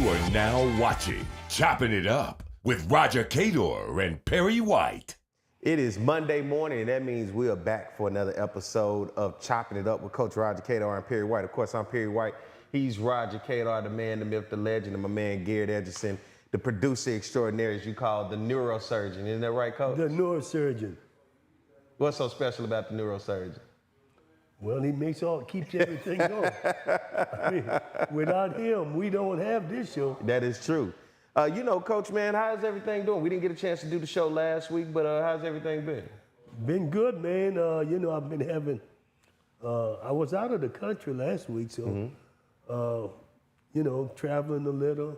You are now watching Chopping It Up with Roger Cador and Perry White. It is Monday morning, and that means we are back for another episode of Chopping It Up with Coach Roger Cador and Perry White. Of course, I'm Perry White. He's Roger Cador, the man, the myth, the legend, and my man Garrett Edgerson, the producer extraordinaire, as you call the neurosurgeon. Isn't that right, Coach? The neurosurgeon. What's so special about the neurosurgeon? Well, he keeps everything going. I mean, without him, we don't have this show. That is true. Coach, man, how's everything doing? We didn't get a chance to do the show last week, but how's everything been? Been good, man. I've been having, I was out of the country last week, so, traveling a little,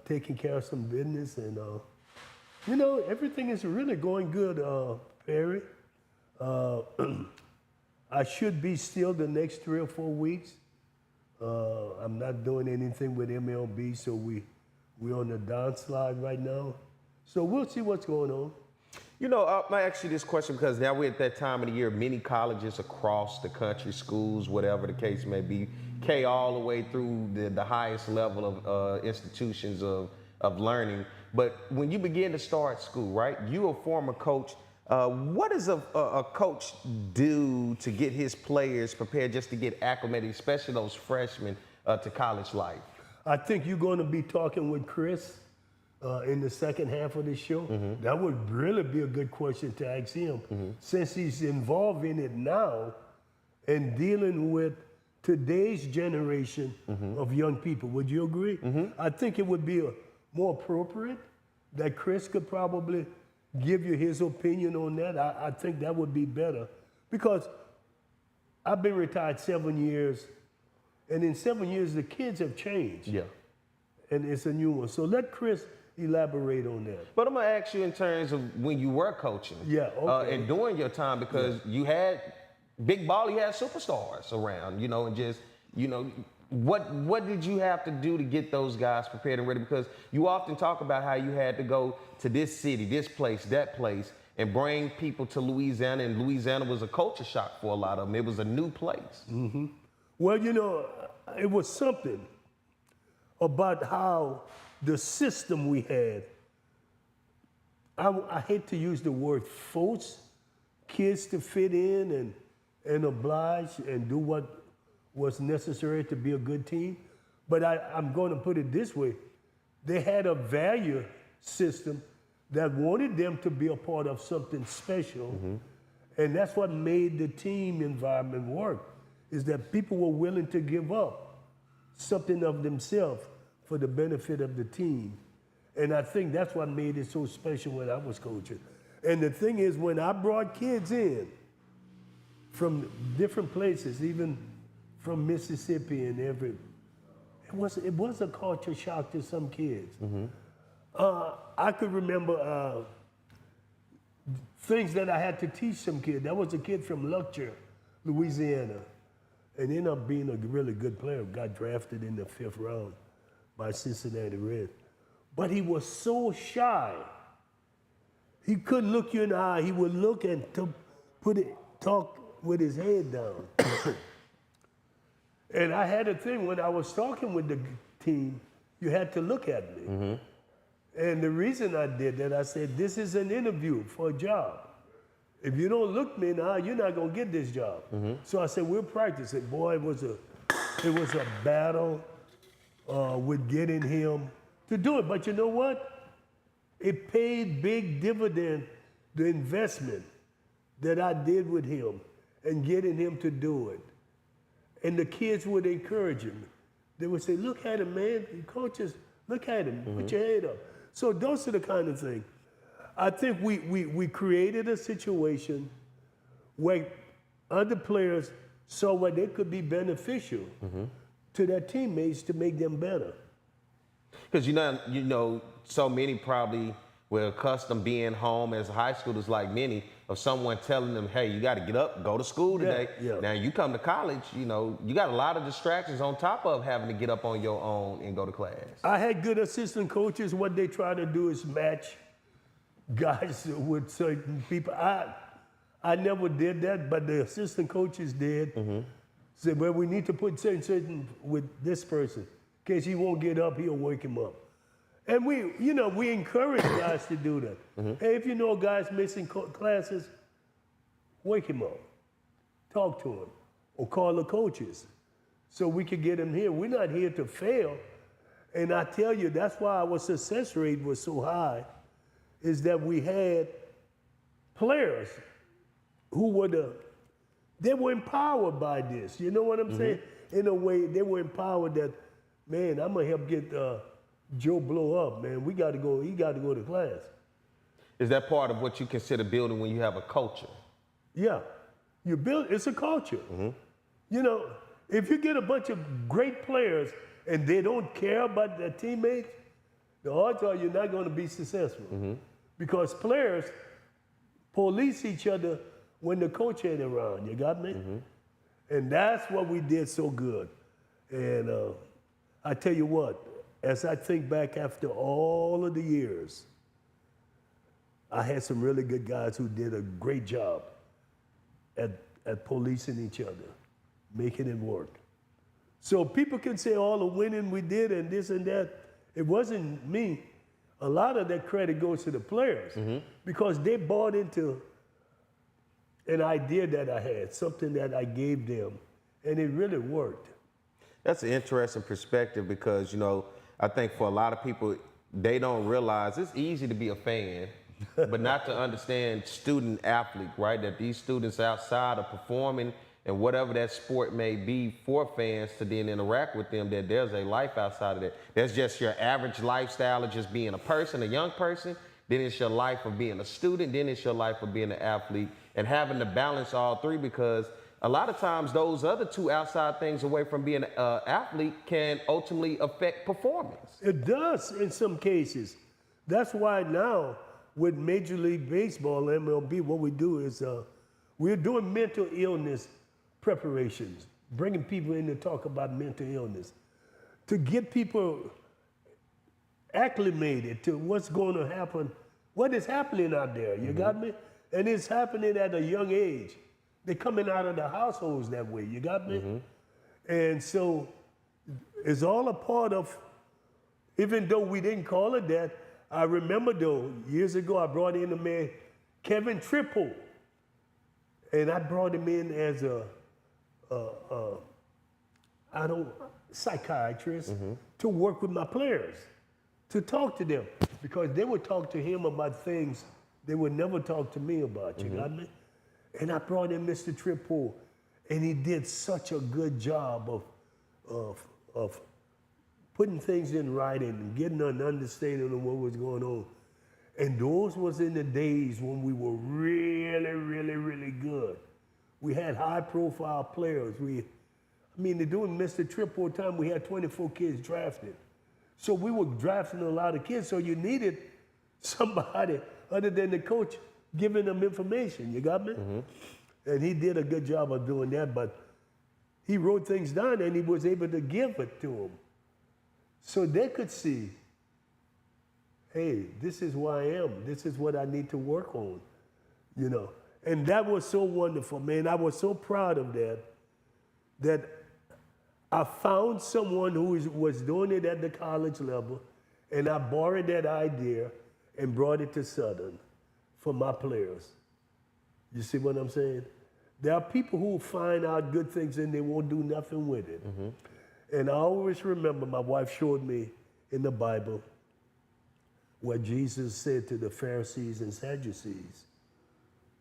taking care of some business, and, everything is really going good, Perry. I should be still the next 3 or 4 weeks. I'm not doing anything with MLB, so we're on the downslide right now. So we'll see what's going on. I ask you this question because now we're at that time of the year, many colleges across the country, schools, whatever the case may be, K all the way through the highest level of institutions of learning. But when you begin to start school, right, you're a former coach. What does a coach do to get his players prepared just to get acclimated, especially those freshmen, to college life? I think you're going to be talking with Chris in the second half of the show. Mm-hmm. That would really be a good question to ask him, since he's involved in it now and dealing with today's generation of young people. Would you agree? Mm-hmm. I think it would be more appropriate that Chris could probably give you his opinion on that. I think that would be better, because I've been retired 7 years, and in 7 years the kids have changed. Yeah. And it's a new one. So let Chris elaborate on that. But I'm gonna ask you in terms of when you were coaching. Yeah, okay. And during your time, because you had big ball, you had superstars around, and just, what did you have to do to get those guys prepared and ready? Because you often talk about how you had to go to this city, this place, that place, and bring people to Louisiana, and Louisiana was a culture shock for a lot of them. It was a new place. Mm-hmm. Well, it was something about how the system we had, I hate to use the word force kids to fit in and oblige and do what was necessary to be a good team. But I'm going to put it this way. They had a value system that wanted them to be a part of something special. Mm-hmm. And that's what made the team environment work, is that people were willing to give up something of themselves for the benefit of the team. And I think that's what made it so special when I was coaching. And the thing is, when I brought kids in from different places, even from Mississippi and it was a culture shock to some kids. Mm-hmm. I could remember things that I had to teach some kids. There was a kid from Luxor, Louisiana, and ended up being a really good player. Got drafted in the 5th round by Cincinnati Reds. But he was so shy. He couldn't look you in the eye. He would look and talk with his head down. And I had a thing when I was talking with the team, you had to look at me. Mm-hmm. And the reason I did that, I said, this is an interview for a job. If you don't look me in the eye, you're not gonna get this job. Mm-hmm. So I said, we'll practice it. Boy, it was a battle with getting him to do it. But you know what? It paid big dividend, the investment that I did with him and getting him to do it. And the kids would encourage him. They would say, look at him, man. Coaches, look at him. Put your head up. So those are the kind of things. I think we created a situation where other players saw where they could be beneficial to their teammates to make them better. Because so many probably were accustomed being home as high schoolers, like many, of someone telling them, hey, you got to get up, go to school today. Yeah. Now you come to college, you got a lot of distractions on top of having to get up on your own and go to class. I had good assistant coaches. What they try to do is match guys with certain people. I never did that, but the assistant coaches did. Said, well, we need to put certain with this person. In case he won't get up, he'll wake him up. And we encourage guys to do that. Hey, if you know a guy's missing classes, wake him up. Talk to him. Or call the coaches so we can get him here. We're not here to fail. And I tell you, that's why our success rate was so high, is that we had players who they were empowered by this. You know what I'm saying? In a way, they were empowered that, man, I'm gonna help get Joe Blow up, man. He got to go to class. Is that part of what you consider building when you have a culture? Yeah, it's a culture. You know, if you get a bunch of great players and they don't care about their teammates, the odds are you're not gonna be successful. Because players police each other when the coach ain't around, you got me? And that's what we did so good. And I tell you what, as I think back after all of the years, I had some really good guys who did a great job at policing each other, making it work. So people can say all the winning we did and this and that. It wasn't me. A lot of that credit goes to the players because they bought into an idea that I had, something that I gave them, and it really worked. That's an interesting perspective because, you know, I think for a lot of people, they don't realize it's easy to be a fan, but not to understand student athlete, right? That these students outside of performing and whatever that sport may be for fans to then interact with them, that there's a life outside of that. There's just your average lifestyle of just being a person, a young person. Then it's your life of being a student. Then it's your life of being an athlete and having to balance all three because a lot of times those other two outside things away from being an athlete can ultimately affect performance. It does in some cases. That's why now with Major League Baseball, MLB, what we do is we're doing mental illness preparations, bringing people in to talk about mental illness, to get people acclimated to what's going to happen, what is happening out there, you got me? And it's happening at a young age. They're coming out of the households that way, you got me? And so it's all a part of, even though we didn't call it that, I remember though, years ago I brought in a man, Kevin Triple, and I brought him in as a psychiatrist to work with my players, to talk to them, because they would talk to him about things they would never talk to me about, you got me? And I brought in Mr. Triple, and he did such a good job of putting things in writing and getting an understanding of what was going on. And those was in the days when we were really, really, really good. We had high-profile players. During Mr. Triple time, we had 24 kids drafted. So we were drafting a lot of kids, so you needed somebody other than the coach giving them information, you got me? And he did a good job of doing that, but he wrote things down and he was able to give it to them. So they could see, hey, this is who I am. This is what I need to work on, you know. And that was so wonderful, man. I was so proud of that, that I found someone who was doing it at the college level, and I borrowed that idea and brought it to Southern for my players. You see what I'm saying? There are people who find out good things and they won't do nothing with it. And I always remember my wife showed me in the Bible what Jesus said to the Pharisees and Sadducees.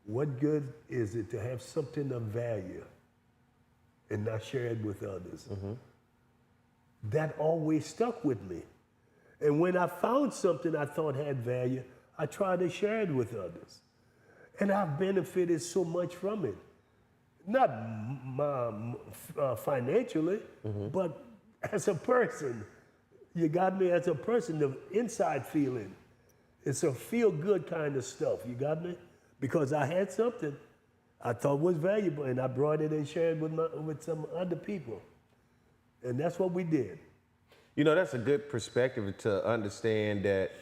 What good is it to have something of value and not share it with others? That always stuck with me. And when I found something I thought had value, I tried to share it with others. And I've benefited so much from it. Not financially, but as a person. You got me as a person, the inside feeling. It's a feel-good kind of stuff, you got me? Because I had something I thought was valuable, and I brought it and shared with some other people. And that's what we did. You know, that's a good perspective to understand that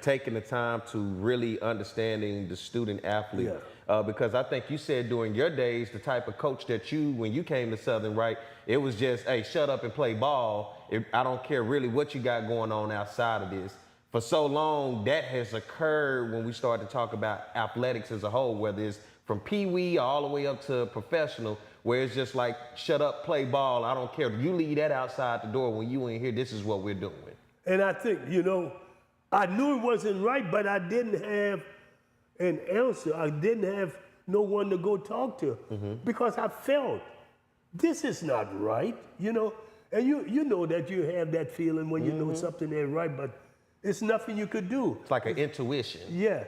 taking the time to really understanding the student athlete. Because I think you said during your days, the type of coach that when you came to Southern, right, it was just, hey, shut up and play ball. I don't care really what you got going on outside of this. For so long, that has occurred when we started to talk about athletics as a whole, whether it's from pee-wee all the way up to professional, where it's just like, shut up, play ball, I don't care. You leave that outside the door. When you in here, this is what we're doing. And I think, I knew it wasn't right, but I didn't have an answer. I didn't have no one to go talk to because I felt this is not right, And you know that you have that feeling when you know something ain't right, but it's nothing you could do. It's like an intuition. Yeah.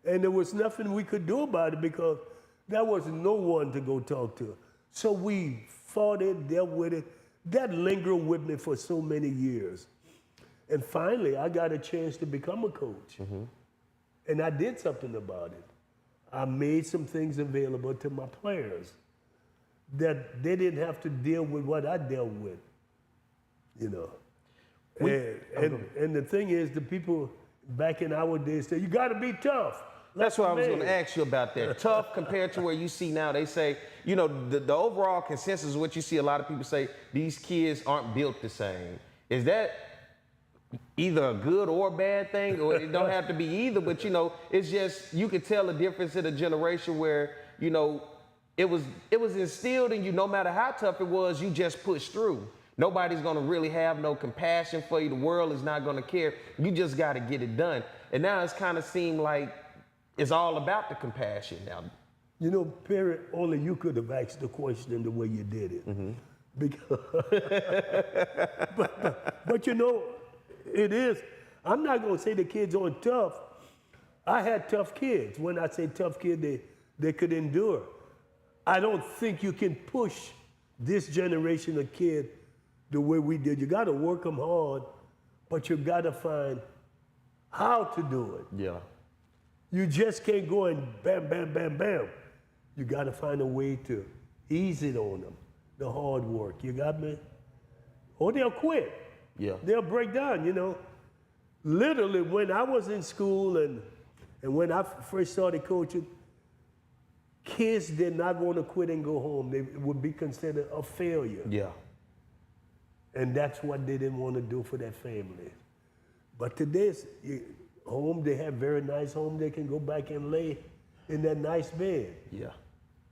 And there was nothing we could do about it because there was no one to go talk to. So we fought it, dealt with it. That lingered with me for so many years. And finally, I got a chance to become a coach. And I did something about it. I made some things available to my players that they didn't have to deal with what I dealt with, And the thing is, the people back in our days say, you got to be tough. That's what I was going to ask you about that. Tough compared to where you see now. They say, the overall consensus, what you see a lot of people say, these kids aren't built the same. Is that either a good or bad thing? Or it don't have to be either, but it's just, you could tell the difference in a generation where, it was instilled in you, no matter how tough it was, you just pushed through. Nobody's gonna really have no compassion for you. The world is not gonna care. You just gotta get it done. And now it's kind of seemed like it's all about the compassion now. Perry, only you could have asked the question the way you did it. Because, but it is. I'm not gonna say the kids aren't tough. I had tough kids. When I say tough kid, they could endure. I don't think you can push this generation of kid the way we did. You got to work them hard, but you got to find how to do it. Yeah. You just can't go and bam, bam, bam, bam. You got to find a way to ease it on them, the hard work. You got me? Or they'll quit. Yeah. They'll break down, Literally, when I was in school and when I first started coaching, kids did not want to quit and go home. They would be considered a failure. Yeah. And that's what they didn't want to do for their family. But today's home, they have very nice home. They can go back and lay in that nice bed. Yeah.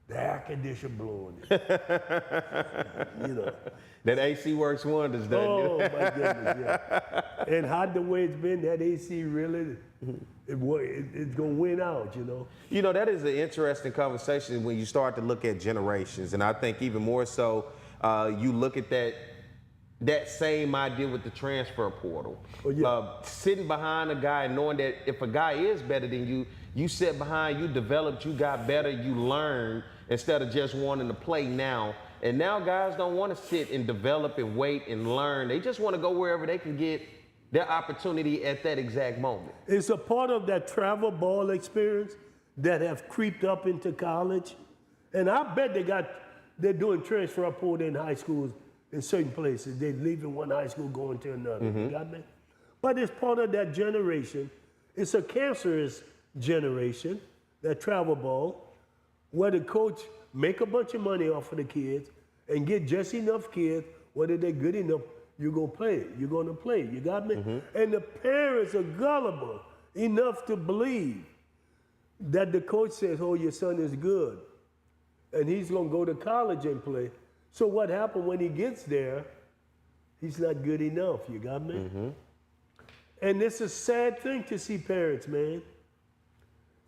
The air conditioner blowing. That AC works wonders, doesn't it? Oh, my goodness, yeah. And hot the way it's been, that AC really, it's going to win out, That is an interesting conversation when you start to look at generations. And I think even more so, you look at that same idea with the transfer portal. Oh, yeah. Sitting behind a guy and knowing that if a guy is better than you, you sit behind, you developed, you got better, you learned, instead of just wanting to play now. And now guys don't want to sit and develop and wait and learn. They just want to go wherever they can get their opportunity at that exact moment. It's a part of that travel ball experience that have creeped up into college. And I bet they're doing transfer portal in high schools in certain places. They're leaving one high school going to another. You got me? But it's part of that generation. It's a cancerous generation, that travel ball, where the coach make a bunch of money off of the kids and get just enough kids, whether they're good enough, you're going to play. You're going to play. You got me? And the parents are gullible enough to believe that the coach says, oh, your son is good, and he's going to go to college and play. So what happened when he gets there, he's not good enough. You got me? And it's a sad thing to see parents, man.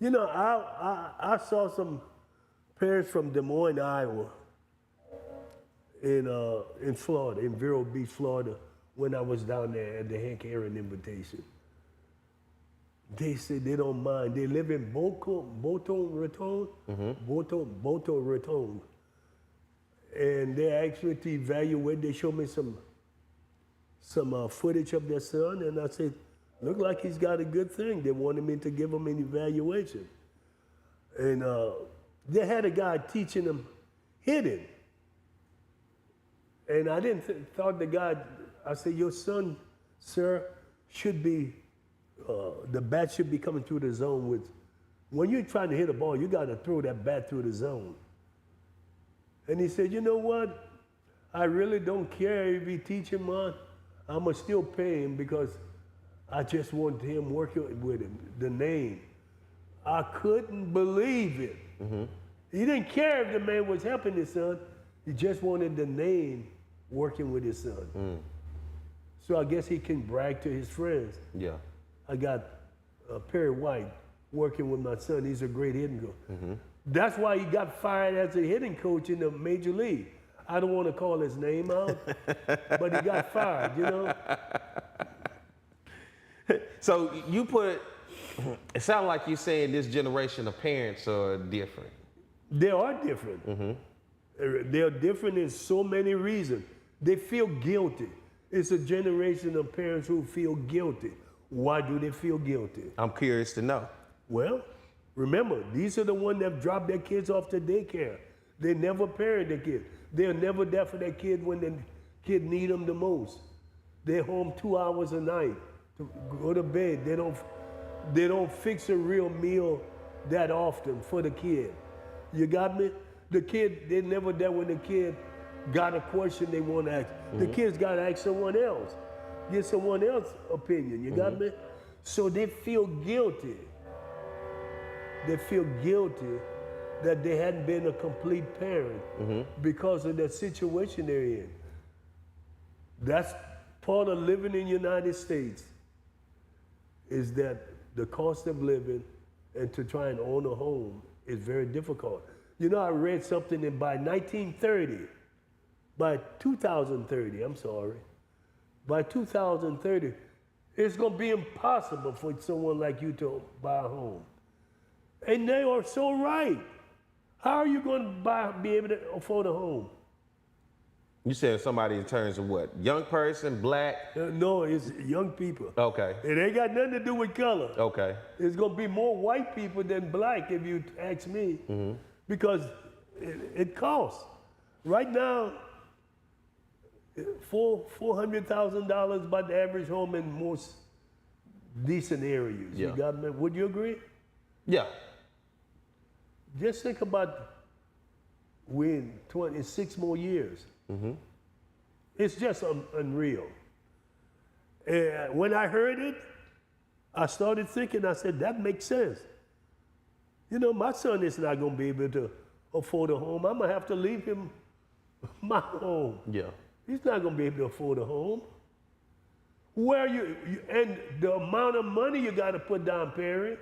I saw some parents from Des Moines, Iowa, in Florida, in Vero Beach, Florida, when I was down there at the Hank Aaron invitation. They said they don't mind. They live in Boca Raton, Boca Raton. And they actually to evaluate, they showed me some footage of their son, and I said, look like he's got a good thing. They wanted me to give him an evaluation. And they had a guy teaching them hitting. And I didn't thought the guy, I said, your son, sir, should be the bat should be coming through the zone with. When you're trying to hit a ball, you got to throw that bat through the zone. And he said, you know what? I really don't care if he teach him on. I'm going to still pay him because I just want him working with him, the name. I couldn't believe it. Mm-hmm. He didn't care if the man was helping his son. He just wanted the name working with his son. Mm. So I guess he can brag to his friends. Yeah. I got Perry White working with my son. He's a great hitting coach. Mm-hmm. That's why he got fired as a hitting coach in the major league. I don't want to call his name out, but he got fired, you know? So you put, it sounds like you're saying this generation of parents are different. They are different. Mm-hmm. They're different in so many reasons. They feel guilty. It's a generation of parents who feel guilty. Why do they feel guilty? I'm curious to know. Well, remember, these are the ones that drop their kids off to daycare. They never parent their kids. They're never there for their kid when the kid need them the most. They're home 2 hours a night to go to bed. They don't fix a real meal that often for the kid. You got me? The kid, they're never there when the kid got a question they want to ask. Mm-hmm. The kids got to ask someone else. Get someone else's opinion. You got me? So they feel guilty. They feel guilty that they hadn't been a complete parent because of the situation they're in. That's part of living in the United States, is that the cost of living and to try and own a home is very difficult. You know, I read something that by 2030, by 2030, it's going to be impossible for someone like you to buy a home. And they are so right. How are you going to be able to afford a home? You said somebody in terms of what? Young person, black? No, it's young people. Okay. It ain't got nothing to do with color. Okay. It's going to be more white people than black if you ask me, because it costs. Right now, $400,000 by the average home in most decent areas. Yeah. You got me? Would you agree? Yeah. Just think about we're in 26 more years. It's just unreal. And when I heard it, I started thinking, I said, that makes sense. You know, my son is not going to be able to afford a home. I'm going to have to leave him my home. Yeah. He's not going to be able to afford a home. Where and the amount of money you got to put down, Perry,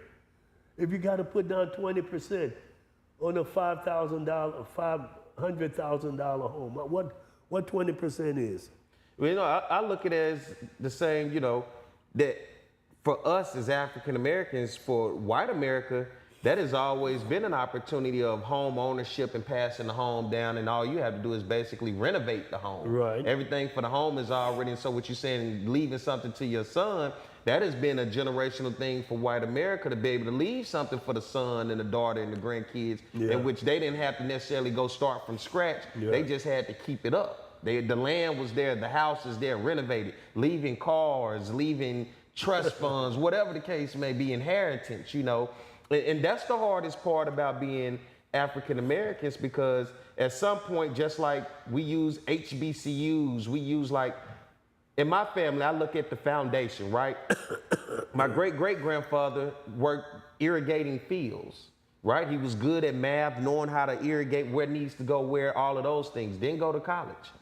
if you got to put down 20% on a $500,000 home, what 20% is? Well, you know, I look at it as the same, you know, that for us as African Americans, for white America, that has always been an opportunity of home ownership and passing the home down, and all you have to do is basically renovate the home. Right. Everything for the home is already, and so what you're saying, leaving something to your son, that has been a generational thing for white America, to be able to leave something for the son and the daughter and the grandkids, in which they didn't have to necessarily go start from scratch. Yeah. They just had to keep it up. The land was there, the house is there, renovated, leaving cars, leaving trust funds, whatever the case may be, inheritance, you know. And that's the hardest part about being African Americans, because at some point, just like we use HBCUs, we use, like, in my family, I look at the foundation, right? My great-great-grandfather worked irrigating fields, right? He was good at math, knowing how to irrigate, where it needs to go, where, all of those things. Didn't go to college.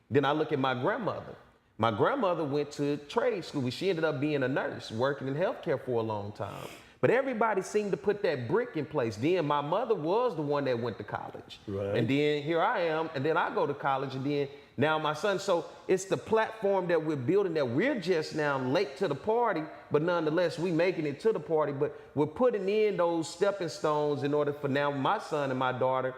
Then I look at my grandmother. My grandmother went to trade school. She ended up being a nurse, working in healthcare for a long time. But everybody seemed to put that brick in place. Then my mother was the one that went to college. Right. And then here I am, and then I go to college, and then now my son. So it's the platform that we're building, that we're just now late to the party, but nonetheless, we making it to the party. But we're putting in those stepping stones in order for now my son and my daughter,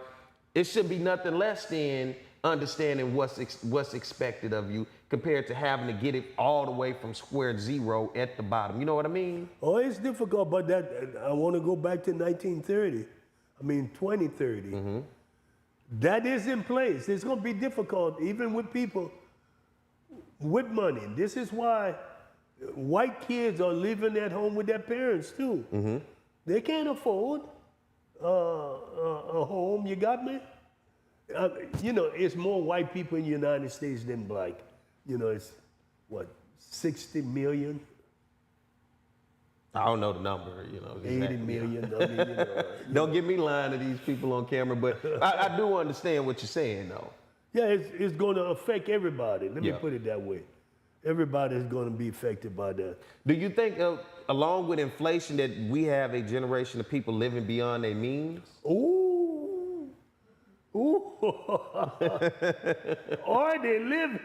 it should be nothing less than understanding what's expected of you, compared to having to get it all the way from square zero at the bottom. You know what I mean? Oh, it's difficult, but that I want to go back to 2030. That is in place. It's going to be difficult, even with people with money. This is why white kids are living at home with their parents too. They can't afford a home. You got me? You know, it's more white people in the United States than black. You know, it's what, 60 million? I don't know the number, you know. 80 million. I mean, you know, Don't get me lying to these people on camera, but I do understand what you're saying, though. yeah, it's going to affect everybody. Let me Yeah. put it that way. Everybody's going to be affected by that. Do you think, along with inflation, that we have a generation of people living beyond their means? Ooh. Ooh. Or they live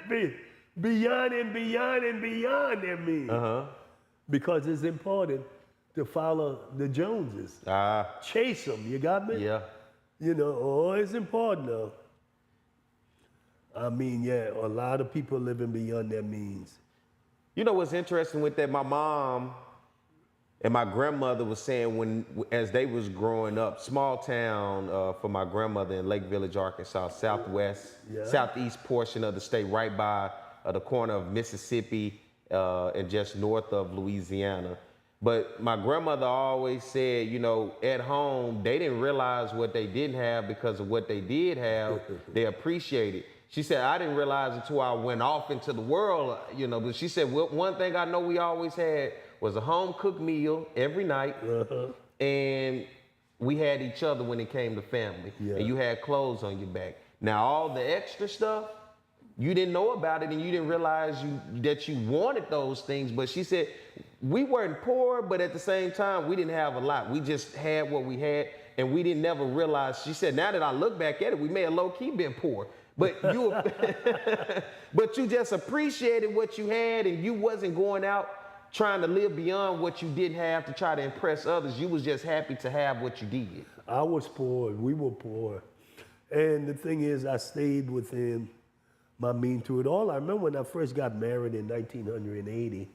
beyond and beyond and beyond their means. Because it's important to follow the Joneses. Chase them, you got me? Yeah. You know, it's important though. I mean, yeah, a lot of people living beyond their means. You know what's interesting with that? My mom and my grandmother was saying as they was growing up, small town for my grandmother in Lake Village, Arkansas, southeast portion of the state, right by the corner of Mississippi and just north of Louisiana. But my grandmother always said, you know, at home, they didn't realize what they didn't have because of what they did have. They appreciated. She said, I didn't realize until I went off into the world, you know, but she said, well, one thing I know we always had was a home cooked meal every night. And we had each other when it came to family. And you had clothes on your back. Now, all the extra stuff, you didn't know about it and you didn't realize that you wanted those things. But she said, we weren't poor, but at the same time, we didn't have a lot. We just had what we had and we didn't never realize. She said, now that I look back at it, we may have low-key been poor. But you, but you just appreciated what you had and you wasn't going out trying to live beyond what you didn't have to try to impress others. You was just happy to have what you did. I was poor, we were poor. And the thing is, I stayed within my means through it all. I remember when I first got married in 1980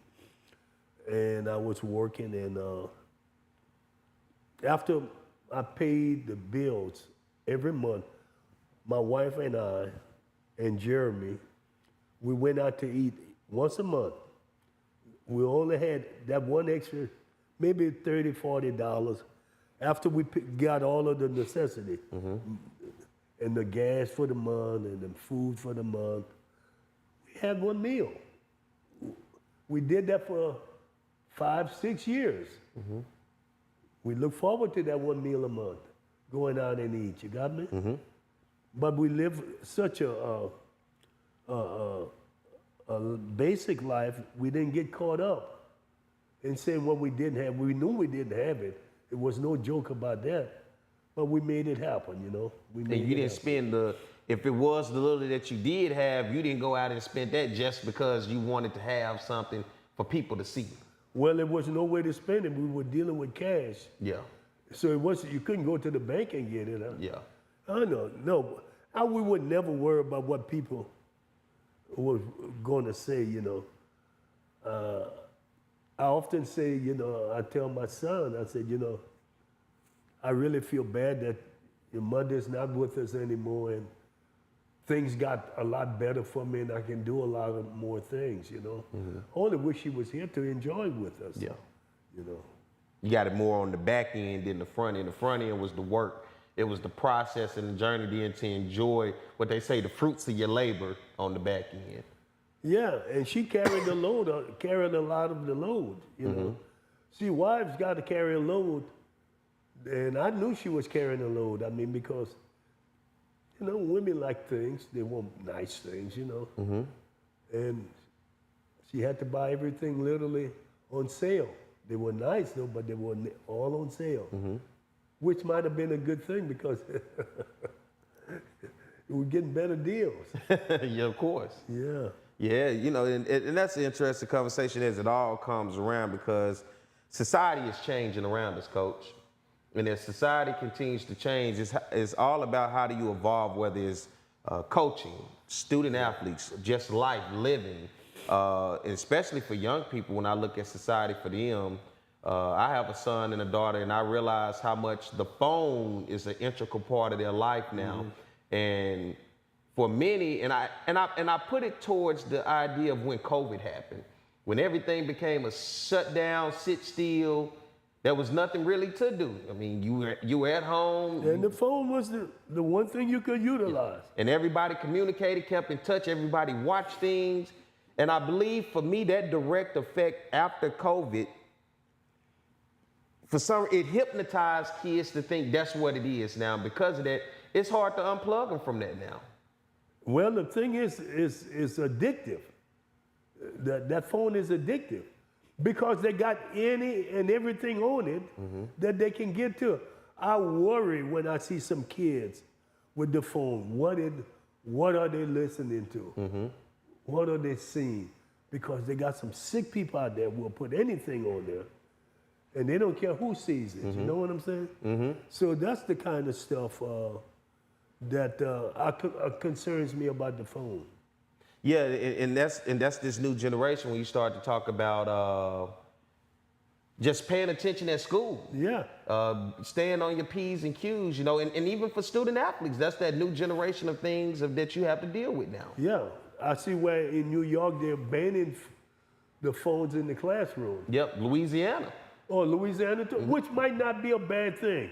and I was working and after I paid the bills every month, my wife and I and Jeremy, we went out to eat once a month. We only had that one extra, maybe $30, $40 after we got all of the necessity. And the gas for the month and the food for the month. We had one meal. We did that for 5, 6 years. We look forward to that one meal a month, going out and eat, you got me? But we live such a basic life, we didn't get caught up in saying what we didn't have. We knew we didn't have it. It was no joke about that. But we made it happen, you know? And you didn't spend if it was the little that you did have, you didn't go out and spend that just because you wanted to have something for people to see. Well, there was no way to spend it. We were dealing with cash. Yeah. So it wasn't, you couldn't go to the bank and get it. Huh? Yeah. I know, no. We would never worry about what people were going to say, you know. I often say, you know, I tell my son, I said, you know, I really feel bad that your mother's not with us anymore and things got a lot better for me and I can do a lot of more things, you know. I only wish she was here to enjoy with us. Yeah. You know. You got it more on the back end than the front end. The front end was the work. It was the process and the journey then to enjoy what they say, the fruits of your labor on the back end. Yeah, and she carried the load, carried a lot of the load, you know. See, wives got to carry a load, and I knew she was carrying a load. I mean, because, you know, women like things. They want nice things, you know. And she had to buy everything literally on sale. They were nice, though, but they were all on sale. Which might have been a good thing because we're getting better deals. Yeah, of course. Yeah. Yeah, you know, and that's the interesting conversation as it all comes around because society is changing around us, Coach. And as society continues to change, it's all about how do you evolve, whether it's coaching, student athletes, just life, living, especially for young people. When I look at society for them, I have a son and a daughter, and I realize how much the phone is an integral part of their life now. And for many, and I put it towards the idea of when COVID happened. when everything became a shut down, sit still, there was nothing really to do. I mean, you were at home. And the phone was the one thing you could utilize. And everybody communicated, kept in touch, everybody watched things. And I believe for me, that direct effect after COVID, it hypnotized kids to think that's what it is now. Because of that, it's hard to unplug them from that now. Well, the thing is addictive. That phone is addictive because they got any and everything on it that they can get to. I worry when I see some kids with the phone. What are they listening to? What are they seeing? Because they got some sick people out there who will put anything on there, and they don't care who sees it. You know what I'm saying? So that's the kind of stuff that concerns me about the phone. Yeah, and that's this new generation when you start to talk about just paying attention at school. Yeah. Staying on your P's and Q's, you know, and even for student athletes, that's that new generation of things that you have to deal with now. Yeah. I see where in New York they're banning the phones in the classroom. Yep, Louisiana. Or Louisiana too, which might not be a bad thing.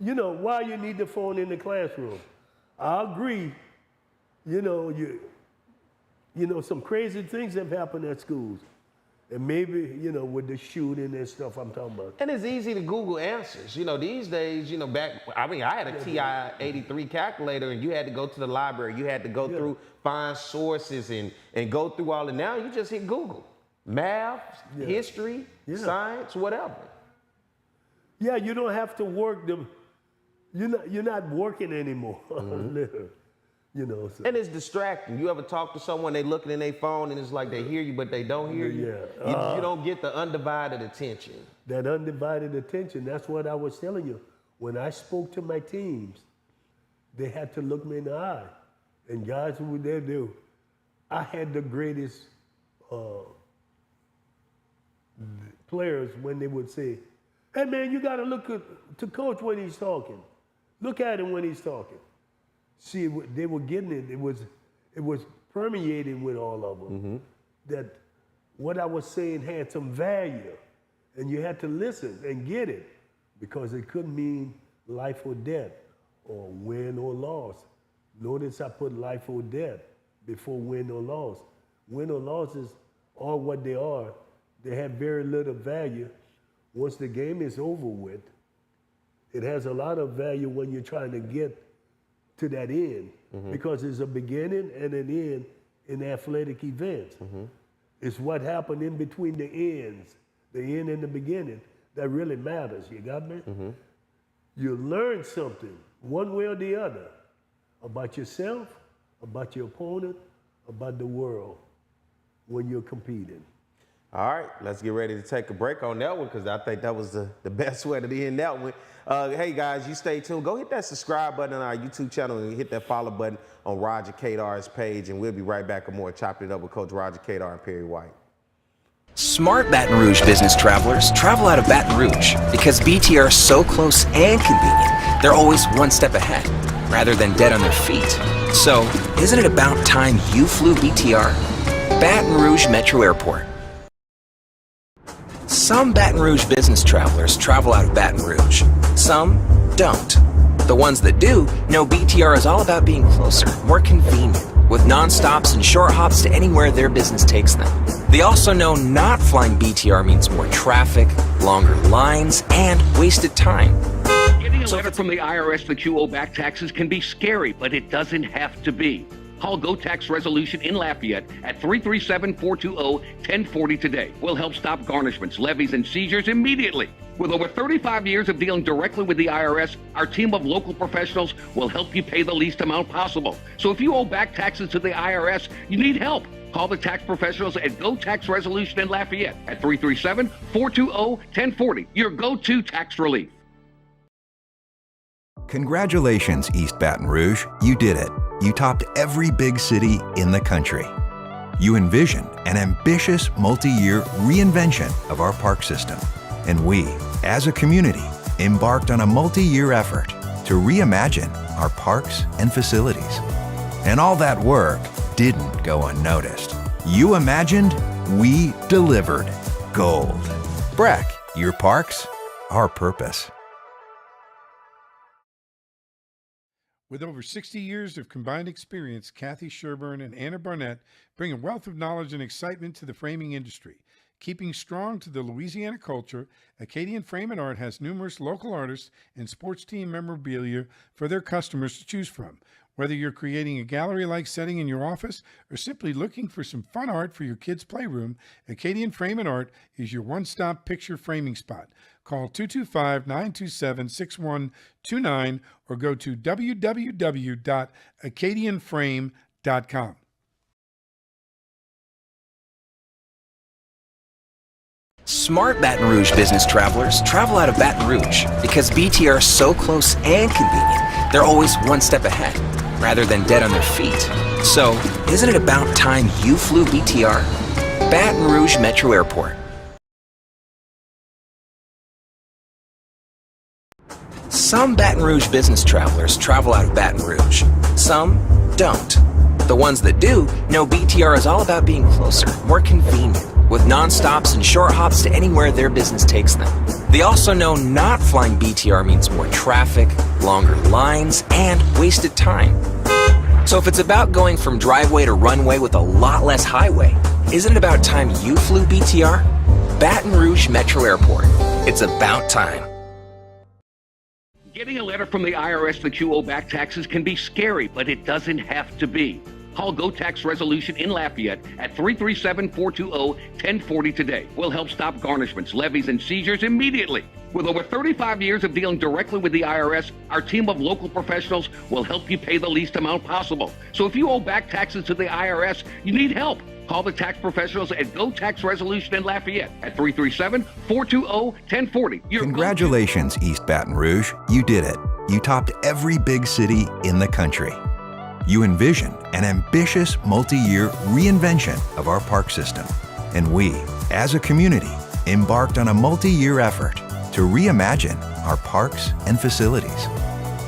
You know, why you need the phone in the classroom? I agree, you know, some crazy things have happened at schools. And maybe, you know, with the shooting and stuff I'm talking about. And it's easy to Google answers. You know, these days, you know, I had a TI-83 calculator and you had to go to the library. You had to go through, find sources and go through all of it. Now you just hit Google. Math, history, science, whatever. Yeah, you don't have to work you're not working anymore. You know, so. And it's distracting. You ever talk to someone, they looking in their phone and it's like they hear you, but they don't hear you? You don't get the undivided attention. That undivided attention, that's what I was telling you. When I spoke to my teams, they had to look me in the eye. And guys, what they do, I had the greatest players when they would say, hey man, you gotta look to coach when he's talking. Look at him when he's talking. See, they were getting it. It was permeating with all of them. That what I was saying had some value, and you had to listen and get it, because it could mean life or death, or win or loss. Notice I put life or death before win or loss. Win or losses are what they are. They have very little value. Once the game is over with, it has a lot of value when you're trying to get to that end, because there's a beginning and an end in athletic events. It's what happened in between the ends, the end and the beginning, that really matters. You got me? You learn something, one way or the other, about yourself, about your opponent, about the world when you're competing. All right, let's get ready to take a break on that one, because I think that was the best way to end that one. Hey guys, you stay tuned. Go hit that subscribe button on our YouTube channel and hit that follow button on Roger Cador's page, and we'll be right back with more Chopping It Up with Coach Roger Cador and Perry White. Smart Baton Rouge business travelers travel out of Baton Rouge because BTR is so close and convenient. They're always one step ahead, rather than dead on their feet. So, isn't it about time you flew BTR? Baton Rouge Metro Airport. Some Baton Rouge business travelers travel out of Baton Rouge. Some don't. The ones that do know BTR is all about being closer, more convenient, with non-stops and short hops to anywhere their business takes them. They also know not flying BTR means more traffic, longer lines, and wasted time. Getting a letter from the IRS that you owe back taxes can be scary, but it doesn't have to be. Call Go Tax Resolution in Lafayette at 337-420-1040 today. We'll help stop garnishments, levies, and seizures immediately. With over 35 years of dealing directly with the IRS, our team of local professionals will help you pay the least amount possible. So if you owe back taxes to the IRS, you need help. Call the tax professionals at Go Tax Resolution in Lafayette at 337-420-1040. Your go-to tax relief. Congratulations, East Baton Rouge. You did it. You topped every big city in the country. You envisioned an ambitious multi-year reinvention of our park system. And we, as a community, embarked on a multi-year effort to reimagine our parks and facilities. And all that work didn't go unnoticed. You imagined, we delivered gold. Breck, your parks, our purpose. With over 60 years of combined experience, Kathy Sherburne and Anna Barnett bring a wealth of knowledge and excitement to the framing industry. Keeping strong to the Louisiana culture, Acadian Frame and Art has numerous local artists and sports team memorabilia for their customers to choose from. Whether you're creating a gallery-like setting in your office or simply looking for some fun art for your kids' playroom, Acadian Frame and Art is your one-stop picture framing spot. Call 225-927-6129 or go to www.acadianframe.com. Smart Baton Rouge business travelers travel out of Baton Rouge because BTR is so close and convenient, they're always one step ahead, rather than dead on their feet. So, isn't it about time you flew BTR? Baton Rouge Metro Airport. Some Baton Rouge business travelers travel out of Baton Rouge. Some don't. The ones that do know BTR is all about being closer, more convenient, with non-stops and short hops to anywhere their business takes them. They also know not flying BTR means more traffic, longer lines, and wasted time. So if it's about going from driveway to runway with a lot less highway, isn't it about time you flew BTR? Baton Rouge Metro Airport. It's about time. Getting a letter from the IRS that you owe back taxes can be scary, but it doesn't have to be. Call Go Tax Resolution in Lafayette at 337-420-1040 today. We'll help stop garnishments, levies, and seizures immediately. With over 35 years of dealing directly with the IRS, our team of local professionals will help you pay the least amount possible. So if you owe back taxes to the IRS, you need help. Call the tax professionals at Go Tax Resolution in Lafayette at 337-420-1040. Congratulations, East Baton Rouge. You did it. You topped every big city in the country. You envisioned an ambitious multi-year reinvention of our park system. And we, as a community, embarked on a multi-year effort to reimagine our parks and facilities.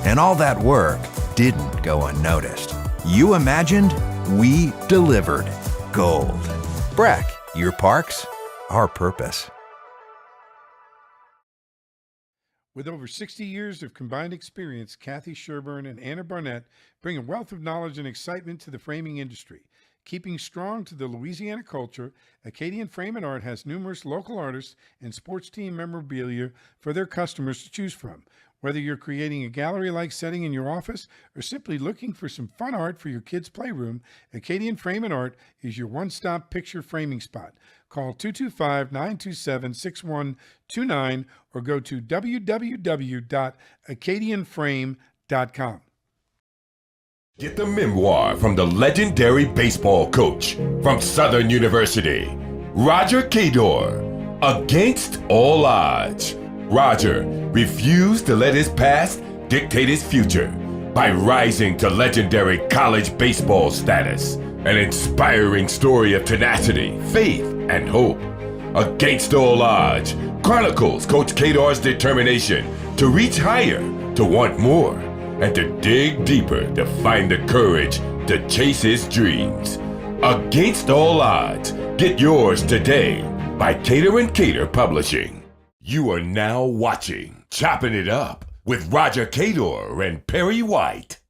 And all that work didn't go unnoticed. You imagined, we delivered gold. Breck, your parks, our purpose. With over 60 years of combined experience, Kathy Sherburne and Anna Barnett bring a wealth of knowledge and excitement to the framing industry. Keeping strong to the Louisiana culture, Acadian Frame and Art has numerous local artists and sports team memorabilia for their customers to choose from. Whether you're creating a gallery-like setting in your office or simply looking for some fun art for your kids' playroom, Acadian Frame and Art is your one-stop picture framing spot. Call 225-927-6129 or go to www.acadianframe.com. Get the memoir from the legendary baseball coach from Southern University, Roger Cador, Against All Odds. Roger refused to let his past dictate his future by rising to legendary college baseball status. An inspiring story of tenacity, faith, and hope. Against All Odds chronicles Coach Cador's determination to reach higher, to want more, and to dig deeper to find the courage to chase his dreams. Against All Odds. Get yours today by Cador and Cador Publishing. You are now watching Choppin' It Up with Roger Cador and Perry White.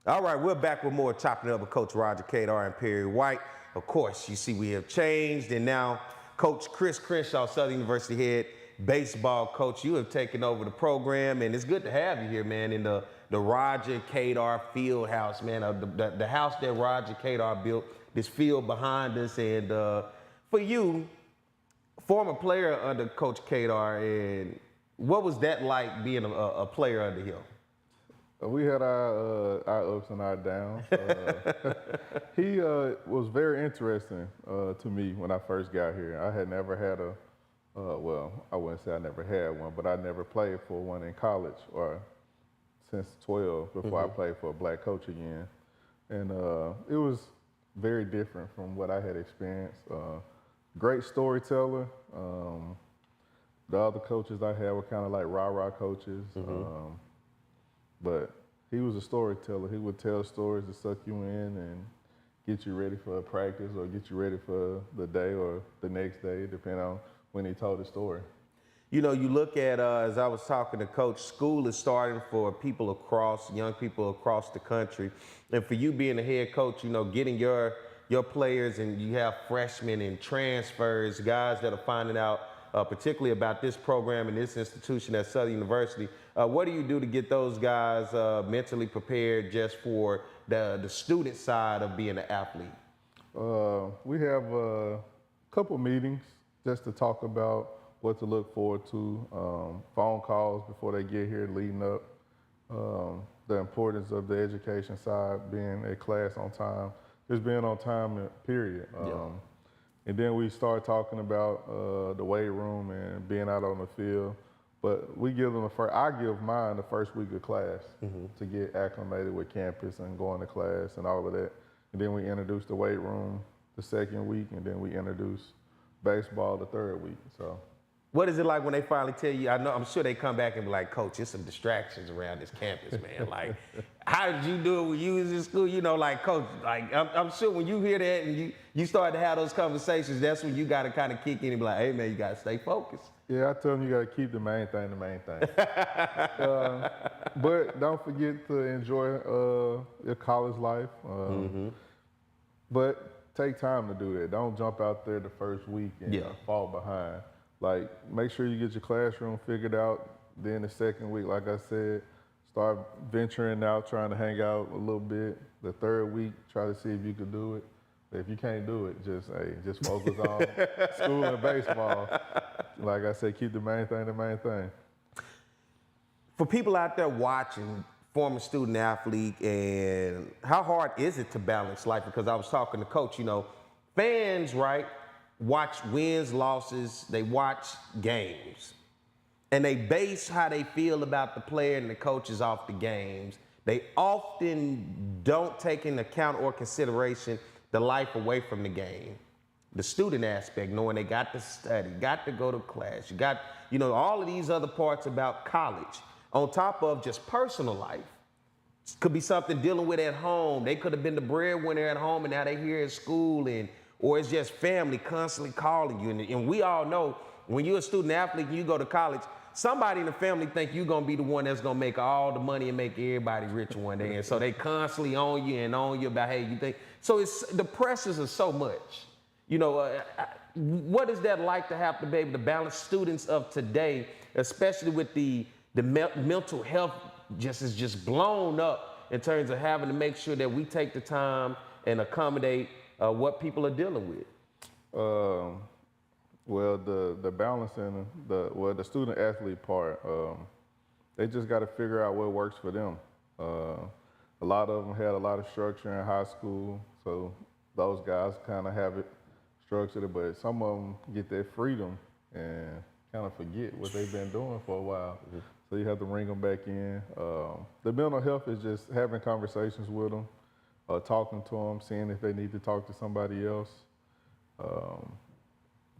All right, we're back with more Chopping It Up with Coach Roger Cador and Perry White. Of course, you see we have changed, and now Coach Chris Crenshaw, Southern University head baseball coach, you have taken over the program, and it's good to have you here, man, in the Roger Cador Field House, man, the house that Roger Cador built, this field behind us. And for you, former player under Coach Cador, and what was that like being a player under him? We had our ups and our downs. He was very interesting to me when I first got here. I had never had well, I wouldn't say I never had one, but I never played for one in college or since 12 before I played for a black coach again. And it was very different from what I had experienced. Great storyteller. The other coaches I had were kind of like rah-rah coaches. But he was a storyteller. He would tell stories to suck you in and get you ready for a practice or get you ready for the day or the next day, depending on when he told the story. You know, you look at, as I was talking to Coach, school is starting for young people across the country. And for you being a head coach, you know, getting your players, and you have freshmen and transfers, guys that are finding out particularly about this program and this institution at Southern University. What do you do to get those guys mentally prepared just for the student side of being an athlete? We have a couple meetings just to talk about what to look forward to, phone calls before they get here leading up, the importance of the education side, being at class on time, just being on time, period. And then we start talking about the weight room and being out on the field. But we give them I give mine the first week of class to get acclimated with campus and going to class and all of that. And then we introduce the weight room the second week, and then we introduce baseball the third week. So. What is it like when they finally tell you? I'm sure they come back and be like, Coach, there's some distractions around this campus, man. Like, how did you do it when you was in school? You know, like, Coach, like, I'm sure when you hear that and you start to have those conversations, that's when you got to kind of kick in and be like, hey, man, you got to stay focused. Yeah, I tell them you got to keep the main thing the main thing. But don't forget to enjoy your college life. But take time to do that. Don't jump out there the first week and fall behind. Like, make sure you get your classroom figured out. Then the second week, like I said, start venturing out, trying to hang out a little bit. The third week, try to see if you can do it. But if you can't do it, just focus on school and baseball. Like I said, keep the main thing the main thing. For people out there watching, former student athlete, and how hard is it to balance life? Because I was talking to Coach, you know, fans, right, watch wins, losses, they watch games. And they base how they feel about the player and the coaches off the games. They often don't take into account or consideration the life away from the game. The student aspect, knowing they got to study, got to go to class, you got, you know, all of these other parts about college, on top of just personal life. Could be something dealing with at home. They could have been the breadwinner at home and now they're here at school, or it's just family constantly calling you. And we all know when you're a student athlete and you go to college, somebody in the family think you're gonna be the one that's gonna make all the money and make everybody rich one day. And so they constantly on you and on you about, hey, you think, so the pressures are so much. You know, what is that like to have to be able to balance students of today, especially with the mental health is just blown up in terms of having to make sure that we take the time and accommodate what people are dealing with? Well, the balancing, the student athlete part, they just got to figure out what works for them. A lot of them had a lot of structure in high school, so those guys kind of have it structured, but some of them get that freedom and kind of forget what they've been doing for a while. So you have to bring them back in. The mental health is just having conversations with them, talking to them, seeing if they need to talk to somebody else.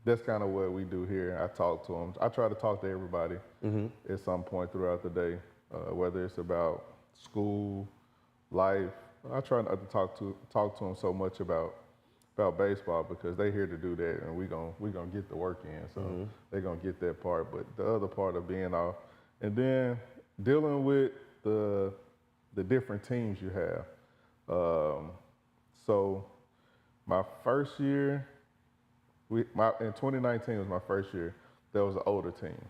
That's kind of what we do here. I talk to them. I try to talk to everybody at some point throughout the day, whether it's about school, life. I try not to talk to them so much about baseball because they're here to do that, and we gonna get the work in. So they're gonna get that part. But the other part of being off, and then dealing with the different teams you have. So my first year, in 2019 was my first year. There was an older team.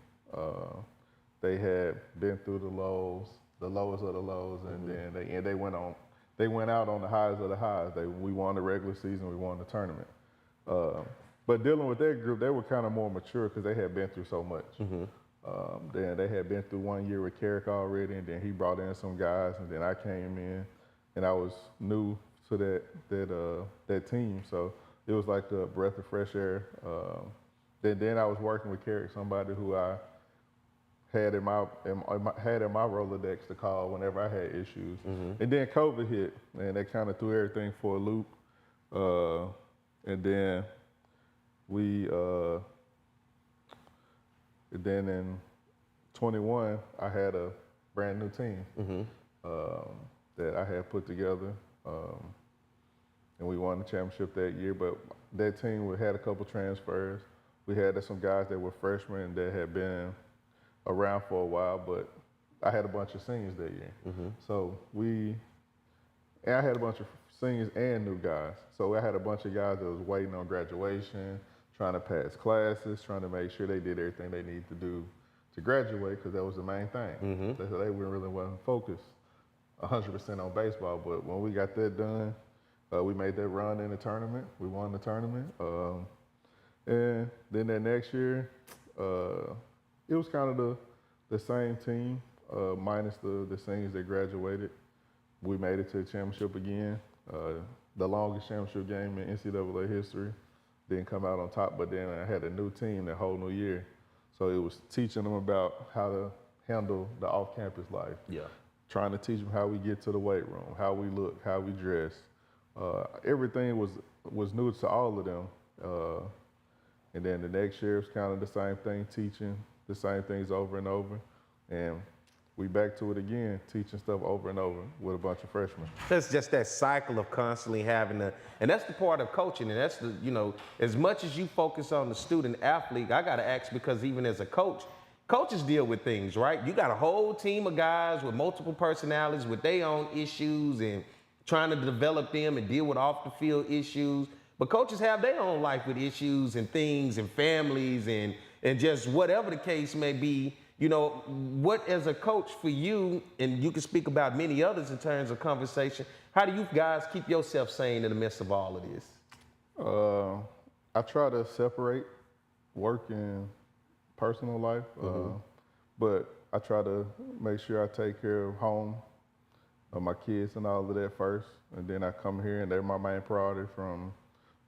They had been through the lowest of the lows, and then they went out on the highs of the highs. We won the regular season, we won the tournament. But dealing with that group, they were kind of more mature because they had been through so much. Then they had been through 1 year with Carrick already, and then he brought in some guys, and then I came in, and I was new to that team. So it was like a breath of fresh air. Then I was working with Carrick, somebody who I had in my Rolodex to call whenever I had issues. And then COVID hit, and that kind of threw everything for a loop. And then then in 21, I had a brand new team. that I had put together. And we won the championship that year, but that team we had a couple transfers. We had some guys that were freshmen that had been around for a while, but I had a bunch of seniors that year. So and I had a bunch of seniors and new guys. So I had a bunch of guys that was waiting on graduation, trying to pass classes, trying to make sure they did everything they needed to do to graduate, because that was the main thing. They really wasn't focused 100% on baseball, but when we got that done, we made that run in the tournament. We won the tournament. And then that next year, it was kind of the same team, minus the seniors that graduated. We made it to the championship again. The longest championship game in NCAA history. Didn't come out on top, but then I had a new team that whole new year. So it was teaching them about how to handle the off-campus life. Yeah. Trying to teach them how we get to the weight room, how we look, how we dress. Everything was new to all of them. And then the next year was kind of the same thing, teaching the same things over and over. And we back to it again, teaching stuff over and over with a bunch of freshmen. That's just that cycle of constantly having and that's the part of coaching, and that's as much as you focus on the student athlete, I gotta ask, because even as a coach, coaches deal with things, right? You got a whole team of guys with multiple personalities with their own issues and trying to develop them and deal with off the field issues. But coaches have their own life with issues and things and families and just whatever the case may be. What as a coach for you, and you can speak about many others in terms of conversation, how do you guys keep yourself sane in the midst of all of this? I try to separate work and personal life, but I try to make sure I take care of home, my kids and all of that first, and then I come here and they're my main priority from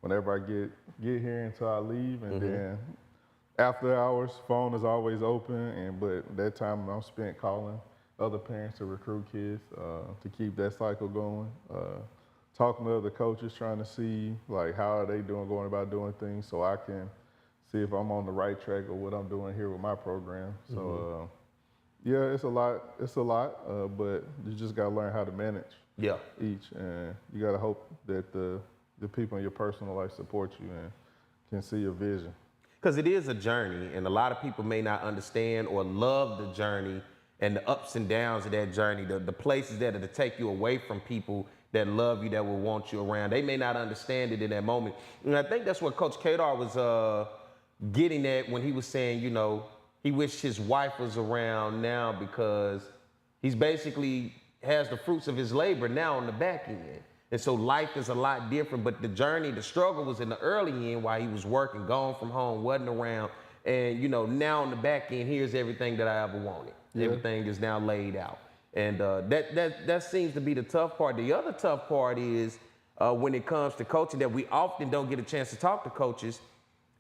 whenever I get here until I leave, and then after hours, phone is always open, but that time I'm spent calling other parents to recruit kids to keep that cycle going. Talking to other coaches, trying to see like how are they going about doing things, so I can see if I'm on the right track or what I'm doing here with my program. So yeah, it's a lot, but you just gotta learn how to manage each, and you gotta hope that the people in your personal life support you and can see your vision. Because it is a journey, and a lot of people may not understand or love the journey and the ups and downs of that journey, the places that it'll take you away from people that love you, that will want you around. They may not understand it in that moment. And I think that's what Coach Cador was getting at when he was saying, he wished his wife was around now, because he's basically has the fruits of his labor now on the back end. And so life is a lot different, but the journey, the struggle was in the early end while he was working, gone from home, wasn't around. And, now on the back end, here's everything that I ever wanted. Yeah. Everything is now laid out. And that seems to be the tough part. The other tough part is when it comes to coaching, that we often don't get a chance to talk to coaches.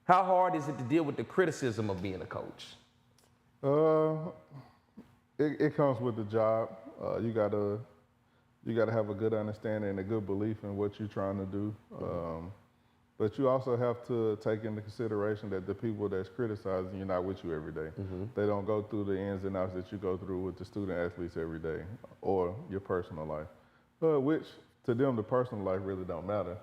How hard is it to deal with the criticism of being a coach? It comes with the job. You gotta have a good understanding and a good belief in what you're trying to do. But you also have to take into consideration that the people that's criticizing you not with you every day. They don't go through the ins and outs that you go through with the student athletes every day, or your personal life, which to them the personal life really don't matter.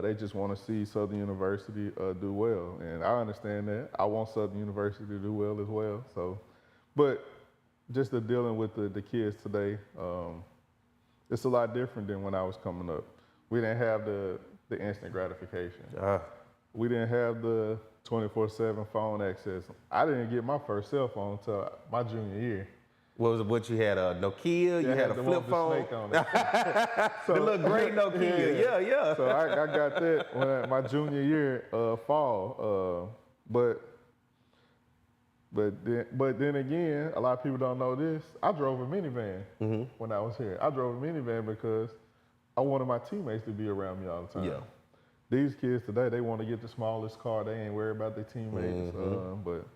They just want to see Southern University do well, and I understand that. I want Southern University to do well as well. So, but just the dealing with the kids today, it's a lot different than when I was coming up. We didn't have the instant gratification. We didn't have the 24/7 phone access. I didn't get my first cell phone until my junior year. What you had, a Nokia? You had a flip phone? Snake on it. The little gray Nokia, yeah. So I got that when my junior year, fall. But then again, a lot of people don't know this. I drove a minivan when I was here. I drove a minivan because I wanted my teammates to be around me all the time. Yeah. These kids today, they want to get the smallest car. They ain't worried about their teammates.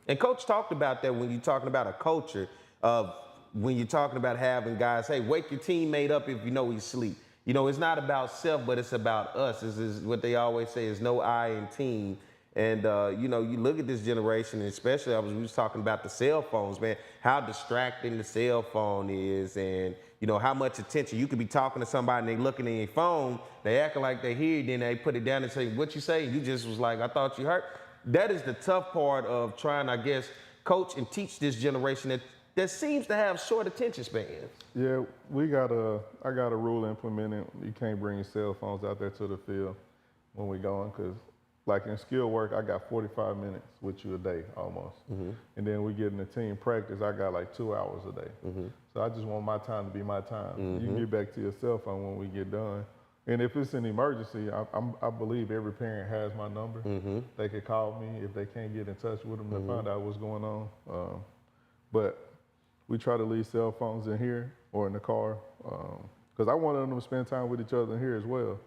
And Coach talked about that when you're talking about a culture of when you're talking about having guys, hey, wake your teammate up if you know he's asleep. It's not about self, but it's about us. This is what they always say is no I in team. And, you look at this generation, and especially we was talking about the cell phones, man, how distracting the cell phone is. And, you know, how much attention. You could be talking to somebody and they looking in your phone, they acting like they hear you, then they put it down and say, what you say? And you just was like, I thought you heard. That is the tough part of trying, I guess, coach and teach this generation that seems to have short attention spans. Yeah, I got a rule implemented. You can't bring your cell phones out there to the field when we're going, because like in skill work, I got 45 minutes with you a day almost. And then we get in the team practice, I got like 2 hours a day. So I just want my time to be my time. You can get back to your cell phone when we get done. And if it's an emergency, I believe every parent has my number. They could call me if they can't get in touch with them to find out what's going on. But we try to leave cell phones in here or in the car, because I want them to spend time with each other in here as well.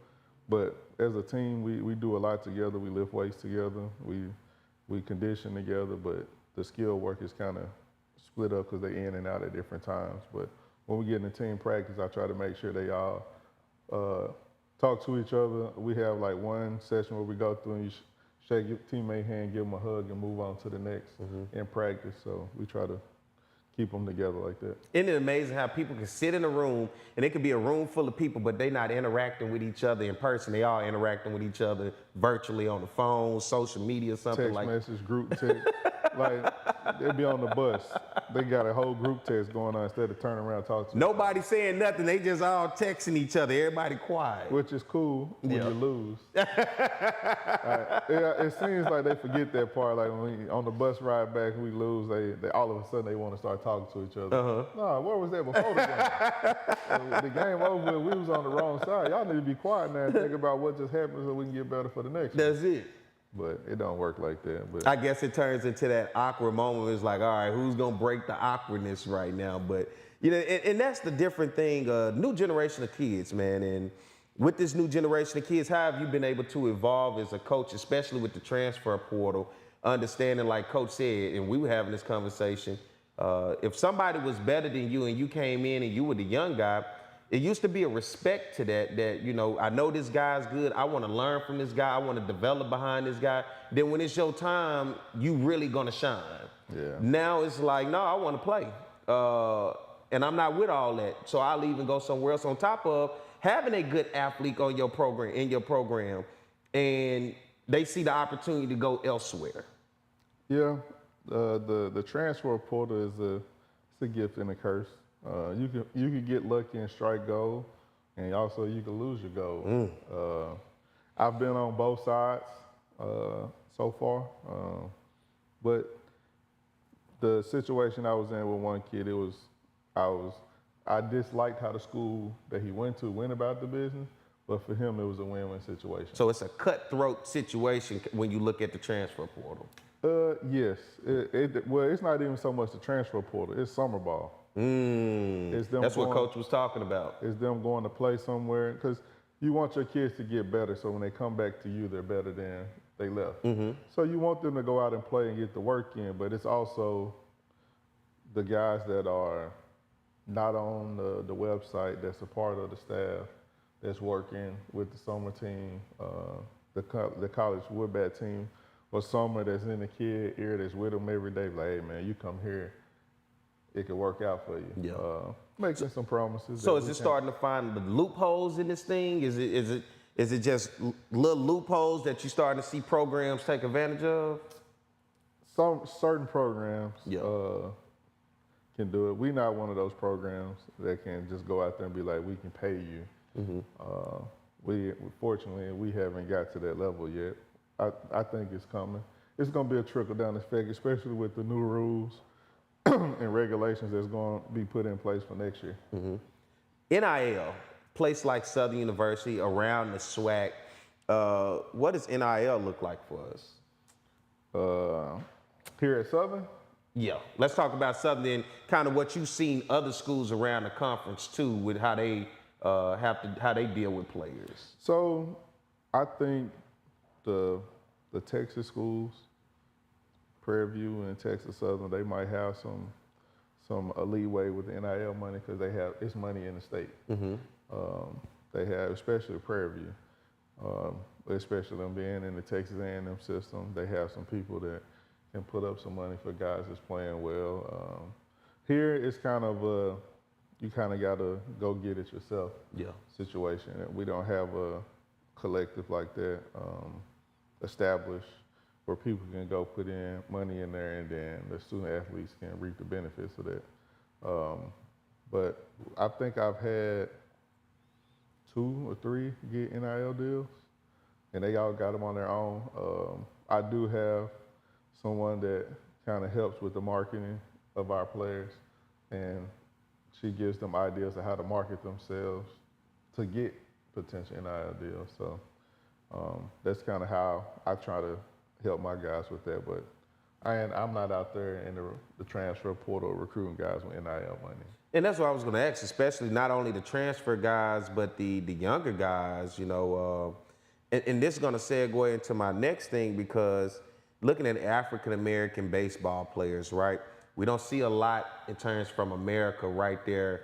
But as a team, we do a lot together. We lift weights together. We condition together, but the skill work is kind of split up because they in and out at different times. But when we get in the team practice, I try to make sure they all talk to each other. We have like one session where we go through and you shake your teammate hand, give them a hug, and move on to the next in practice. So we try to keep them together like that. Isn't it amazing how people can sit in a room and it could be a room full of people, but they not interacting with each other in person. They all interacting with each other virtually on the phone, social media, something like that. Text message, group text. Like, they'll be on the bus. They got a whole group text going on instead of turning around and talking to Nobody saying nothing. They just all texting each other. Everybody quiet. which is cool when you lose. It seems like they forget that part. Like when we, on the bus ride back, we lose. They all of a sudden they want to start talking to each other. Nah, where was that before the game? The game over, we was on the wrong side. Y'all need to be quiet now and think about what just happened so we can get better for the next one. That's it. But it don't work like that. But I guess it turns into that awkward moment. It's like, all right, who's gonna break the awkwardness right now? But you know, and that's the different thing. New generation of kids, man. And with this new generation of kids, how have you been able to evolve as a coach, especially with the transfer portal? Understanding, like Coach said, and we were having this conversation. If somebody was better than you and you came in and you were the young guy, it used to be a respect to that, you know, I know this guy's good. I want to learn from this guy. I want to develop behind this guy. Then when it's your time, you really going to shine. Yeah. Now it's like, no, I want to play. And I'm not with all that. So I'll even go somewhere else on top of having a good athlete on your program, in your program, and they see the opportunity to go elsewhere. yeah, the transfer portal is it's a gift and a curse. You can get lucky and strike gold, and also you can lose your gold. I've been on both sides so far, but the situation I was in with one kid, I disliked how the school that he went about the business, but for him it was a win-win situation. So it's a cutthroat situation when you look at the transfer portal. Yes. Well, it's not even so much the transfer portal. It's summer ball. It's them That's what going- Coach was talking about. It's them going to play somewhere, because you want your kids to get better, so when they come back to you, they're better than they left. So you want them to go out and play and get the work in, but it's also the guys that are not on the website that's a part of the staff that's working with the summer team, the college woodbat team, or summer that's in the kid ear that's with them every day. Like, hey man, you come here, it could work out for you. Yeah. Making some promises. So is it starting to find the loopholes in this thing? Is it just little loopholes that you're starting to see programs take advantage of? Some certain programs can do it. We're not one of those programs that can just go out there and be like, we can pay you. Fortunately, we haven't got to that level yet. I think it's coming. It's going to be a trickle down effect, especially with the new rules and regulations that's going to be put in place for next year. NIL, place like Southern University, around the SWAC, what does NIL look like for us? Here at Southern? Yeah, let's talk about Southern and kind of what you've seen other schools around the conference too, with how they how they deal with players. So I think the Texas schools, Prairie View and Texas Southern, they might have some leeway with the NIL money because it's money in the state. They have, especially Prairie View, especially them being in the Texas A&M system, they have some people that can put up some money for guys that's playing well. Here it's kind of you kind of got to go get it yourself situation. And we don't have a collective like that established where people can go put in money in there and then the student athletes can reap the benefits of that. But I think I've had 2 or 3 get NIL deals, and they all got them on their own. I do have someone that kind of helps with the marketing of our players, and she gives them ideas of how to market themselves to get potential NIL deals. So that's kind of how I try to help my guys with that. But I'm not out there in the transfer portal recruiting guys with NIL money. And that's what I was going to ask, especially not only the transfer guys, but the younger guys, you know. And this is going to segue into my next thing, because looking at African-American baseball players, right, we don't see a lot in terms from America right there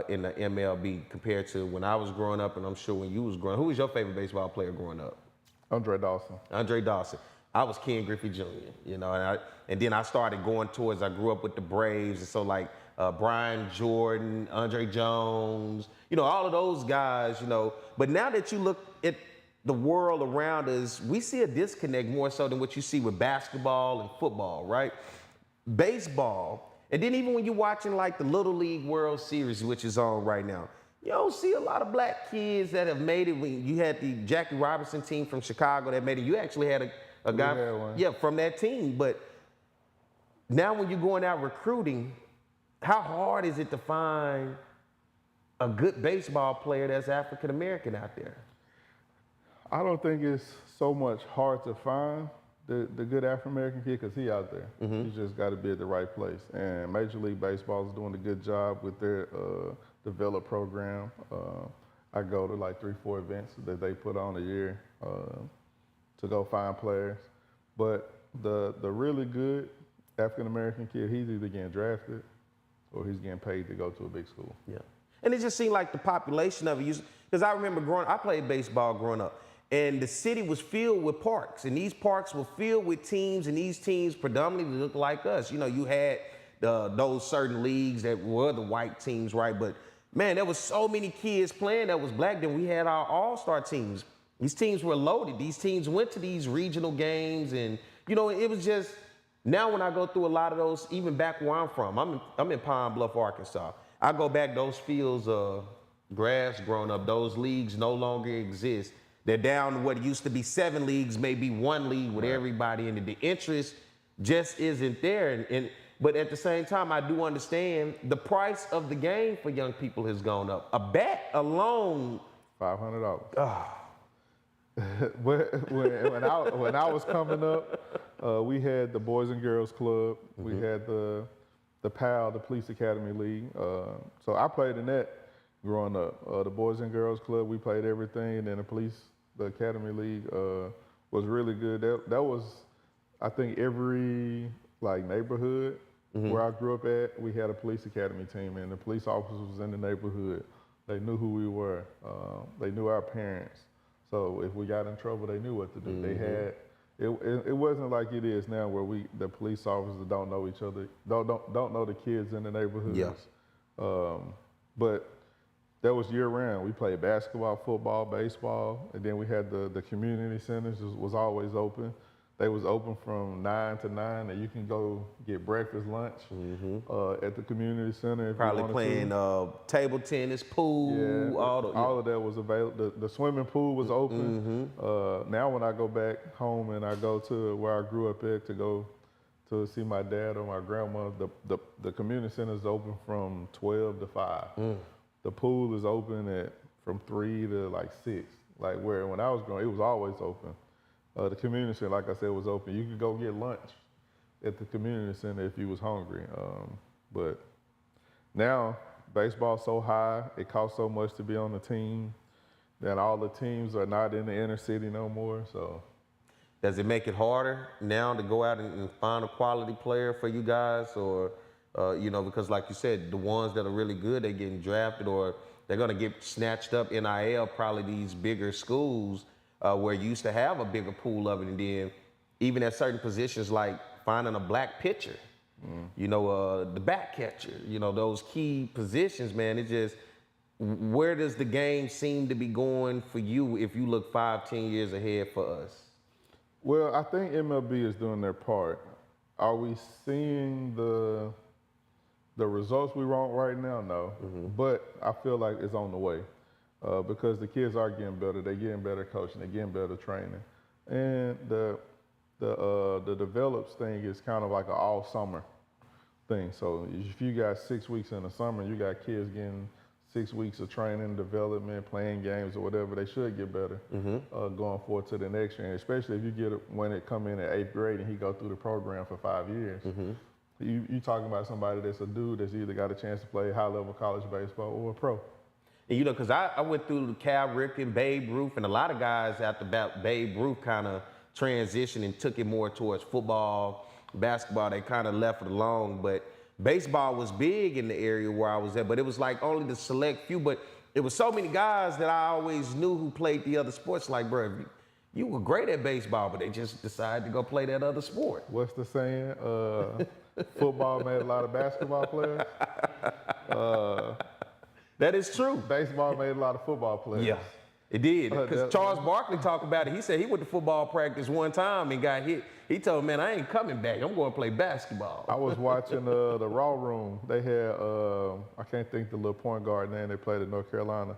in the MLB compared to when I was growing up, and I'm sure when you was growing up. Who was your favorite baseball player growing up? Andre Dawson. Andre Dawson. I was Ken Griffey Jr., you know, and then I started going towards, I grew up with the Braves, and so like Brian Jordan, Andre Jones, you know, all of those guys, you know. But now that you look at the world around us, we see a disconnect more so than what you see with basketball and football, right? Baseball, and then even when you're watching like the Little League World Series, which is on right now, you don't see a lot of black kids that have made it. When you had the Jackie Robinson team from Chicago that made it, you actually had a guy from that team. But now when you're going out recruiting, how hard is it to find a good baseball player that's African American out there? I don't think it's so much hard to find the good African American kid, because he out there. You just got to be at the right place. And Major League Baseball is doing a good job with their develop program. I go to like 3-4 events that they put on a year to go find players. But the really good African American kid, he's either getting drafted or he's getting paid to go to a big school. Yeah. And it just seemed like the population of it, because I remember I played baseball growing up, and the city was filled with parks, and these parks were filled with teams, and these teams predominantly looked like us. You know, you had those certain leagues that were the white teams, right? But man, there was so many kids playing that was black. Then we had our all-star teams. These teams were loaded. These teams went to these regional games, and you know, it was just, now when I go through a lot of those, even back where I'm from, I'm in Pine Bluff, Arkansas. I go back, those fields of grass growing up, those leagues no longer exist. They're down to what used to be 7 leagues, maybe 1 league with everybody in it. The interest just isn't there. But at the same time, I do understand the price of the game for young people has gone up. A bat alone, $500. when I was coming up, we had the Boys and Girls Club. We had the PAL, the Police Academy League. So I played in that growing up. The Boys and Girls Club, we played everything. And then the Academy League was really good. That was, I think, every like neighborhood where I grew up at, we had a police academy team, and the police officers was in the neighborhood. They knew who we were. They knew our parents. So if we got in trouble, they knew what to do. They had, it wasn't like it is now where the police officers don't know each other, don't know the kids in the neighborhoods. Yeah. But that was year round. We played basketball, football, baseball, and then we had the community centers was always open. They was open from 9 to 9, and you can go get breakfast, lunch at the community center. If probably you playing table tennis, pool, all of that was available. The swimming pool was open. Now when I go back home and I go to where I grew up at to go to see my dad or my grandma, the community center is open from 12 to 5. The pool is open from 3 to like 6. Like where when I was growing, it was always open. The community center, like I said, was open. You could go get lunch at the community center if you was hungry. But now baseball's so high, it costs so much to be on the team, that all the teams are not in the inner city no more. So, does it make it harder now to go out and find a quality player for you guys, or you know, because like you said, the ones that are really good, they're getting drafted or they're gonna get snatched up NIL, probably these bigger schools. Where you used to have a bigger pool of it, and then even at certain positions like finding a black pitcher, You know, the back catcher. You know, those key positions, man. It just, where does the game seem to be going for you if you look 5-10 years ahead for us? Well, I think MLB is doing their part. Are we seeing the results we want right now? No, but I feel like it's on the way because the kids are getting better. They're getting better coaching. They're getting better training, and the develops thing is kind of like an all summer thing. So if you got 6 weeks in the summer, you got kids getting 6 weeks of training, development, playing games or whatever, they should get better going forward to the next year. And especially if you get it when it come in at 8th grade and he go through the program for 5 years. You talking about somebody that's a dude that's either got a chance to play high-level college baseball or a pro. And you know, because I went through Cal Ripken, Babe Ruth, and a lot of guys after Babe Ruth kind of transitioned and took it more towards football, basketball. They kind of left it alone, but baseball was big in the area where I was at, but it was like only the select few. But it was so many guys that I always knew who played the other sports. Like, bro, you were great at baseball, but they just decided to go play that other sport. What's the saying? Football made a lot of basketball players. That is true. Baseball made a lot of football players. Yeah, it did. Because Charles Barkley talked about it. He said he went to football practice one time and got hit. He told me, man, I ain't coming back. I'm going to play basketball. I was watching the Raw Room. They had, I can't think the little point guard name they played at North Carolina.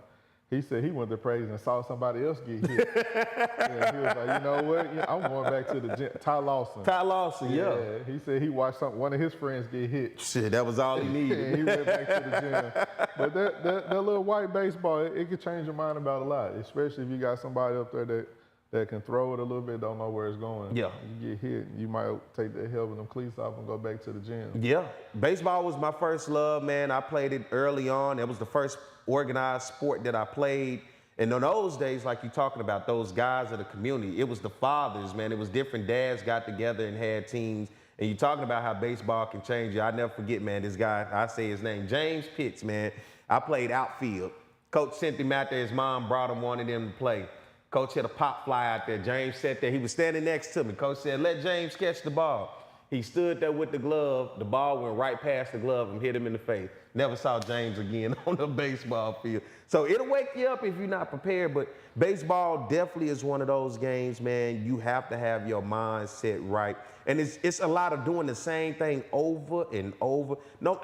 He said he went to praise and saw somebody else get hit. Yeah, he was like, you know what? Yeah, I'm going back to the gym. Ty Lawson. Ty Lawson, yeah. He said he watched one of his friends get hit. Shit, that was all he needed. And he went back to the gym. But that little white baseball, it could change your mind about a lot, especially if you got somebody up there that can throw it a little bit, don't know where it's going. Yeah. You get hit, you might take the hell with them cleats off and go back to the gym. Yeah. Baseball was my first love, man. I played it early on. It was the first organized sport that I played. And in those days, like you're talking about, those guys of the community, it was the fathers, man. It was different dads got together and had teams. And you're talking about how baseball can change you. I never forget, man, this guy, I say his name, James Pitts, man. I played outfield. Coach sent him out there. His mom brought him, wanted him to play. Coach hit a pop fly out there. James sat there. He was standing next to me. Coach said, let James catch the ball. He stood there with the glove. The ball went right past the glove and hit him in the face. Never saw James again on the baseball field. So it'll wake you up if you're not prepared, but baseball definitely is one of those games, man. You have to have your mind set right. And it's a lot of doing the same thing over and over. No,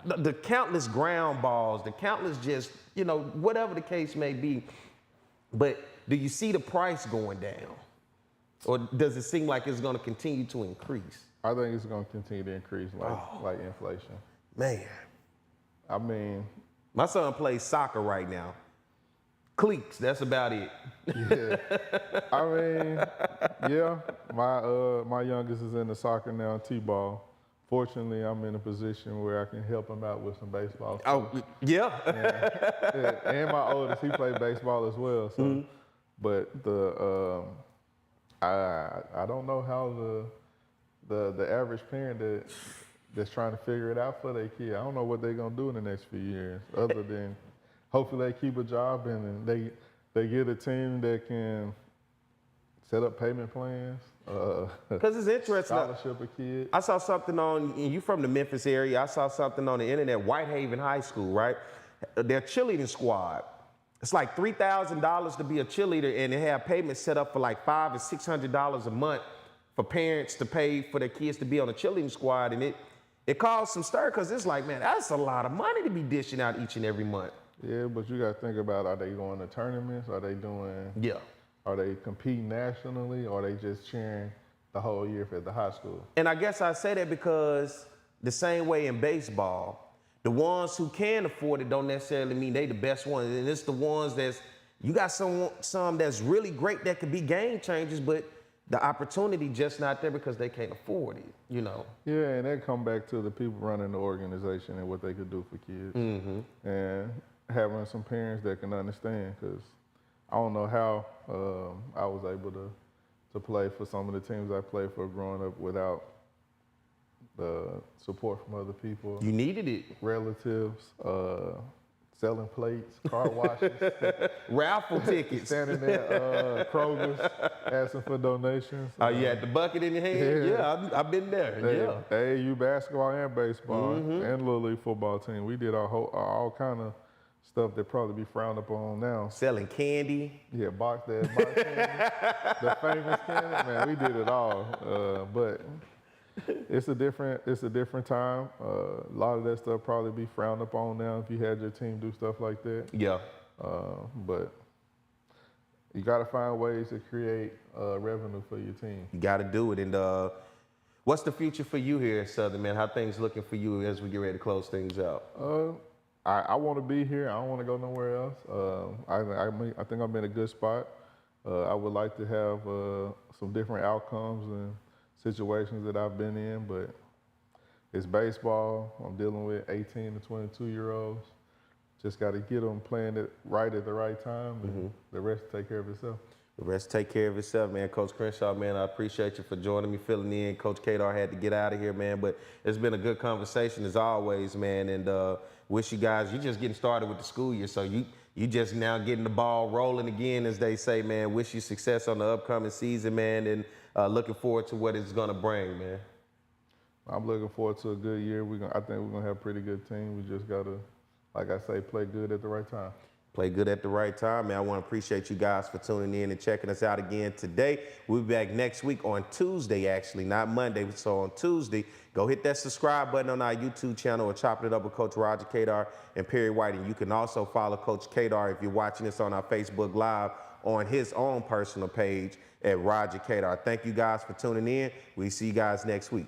the countless ground balls, the countless just, you know, whatever the case may be. But do you see the price going down? Or does it seem like it's going to continue to increase? I think it's going to continue to increase like inflation. Man. I mean, my son plays soccer right now. Cleats, that's about it. Yeah. I mean, yeah, my youngest is into soccer now, T-ball. Fortunately, I'm in a position where I can help him out with some baseball. Oh, yeah. And my oldest, he played baseball as well. So, but I don't know how the average parent that's trying to figure it out for their kid, I don't know what they're gonna do in the next few years, other than hopefully they keep a job and they get a team that can set up payment plans. Because it's interesting. Scholarship a kid. I saw something on, you from the Memphis area, I saw something on the internet, Whitehaven High School, right? Their cheerleading squad. It's like $3,000 to be a cheerleader, and they have payments set up for like $500 and $600 a month for parents to pay for their kids to be on a cheerleading squad. And it caused some stir because it's like, man, that's a lot of money to be dishing out each and every month. Yeah, but you got to think about, are they going to tournaments? Are they doing? Yeah. Are they competing nationally, or are they just cheering the whole year at the high school? And I guess I say that because the same way in baseball, the ones who can afford it don't necessarily mean they the best ones. And it's the ones you got some that's really great that could be game changers, but the opportunity just not there because they can't afford it, you know? Yeah, and that come back to the people running the organization and what they could do for kids. And having some parents that can understand, because I don't know how I was able to play for some of the teams I played for growing up without the support from other people. You needed it. Relatives, selling plates, car washes, Raffle tickets. standing there Kroger's asking for donations. Oh, you had the bucket in your hand? Yeah. Yeah, I've been there. The AAU basketball and baseball and Little League football team. We did all kind of stuff that probably be frowned upon now. Selling candy. Yeah, box candy, the famous candy. Man, we did it all. But it's a different time. A lot of that stuff probably be frowned upon now if you had your team do stuff like that. Yeah. But you got to find ways to create revenue for your team. You got to do it. And what's the future for you here at Southern, man? How things looking for you as we get ready to close things out? I want to be here. I don't want to go nowhere else. I think I'm in a good spot. I would like to have some different outcomes and situations that I've been in, but it's baseball. I'm dealing with 18 to 22-year-olds. Just got to get them playing it right at the right time, and the rest take care of itself. The rest take care of itself, man. Coach Crenshaw, man, I appreciate you for joining me, filling in. Coach Cador had to get out of here, man, but it's been a good conversation as always, man, and wish you guys, you're just getting started with the school year, so you just now getting the ball rolling again, as they say, man. Wish you success on the upcoming season, man, and looking forward to what it's going to bring, man. I'm looking forward to a good year. I think we're going to have a pretty good team. We just got to, like I say, play good at the right time. Play good at the right time, man. I want to appreciate you guys for tuning in and checking us out again today. We'll be back next week on Tuesday, actually, not Monday. So on Tuesday, go hit that subscribe button on our YouTube channel or Chopping It Up with Coach Roger Cador and Perry White. And you can also follow Coach Cador if you're watching this on our Facebook Live on his own personal page at Roger Cador. Thank you guys for tuning in. We'll see you guys next week.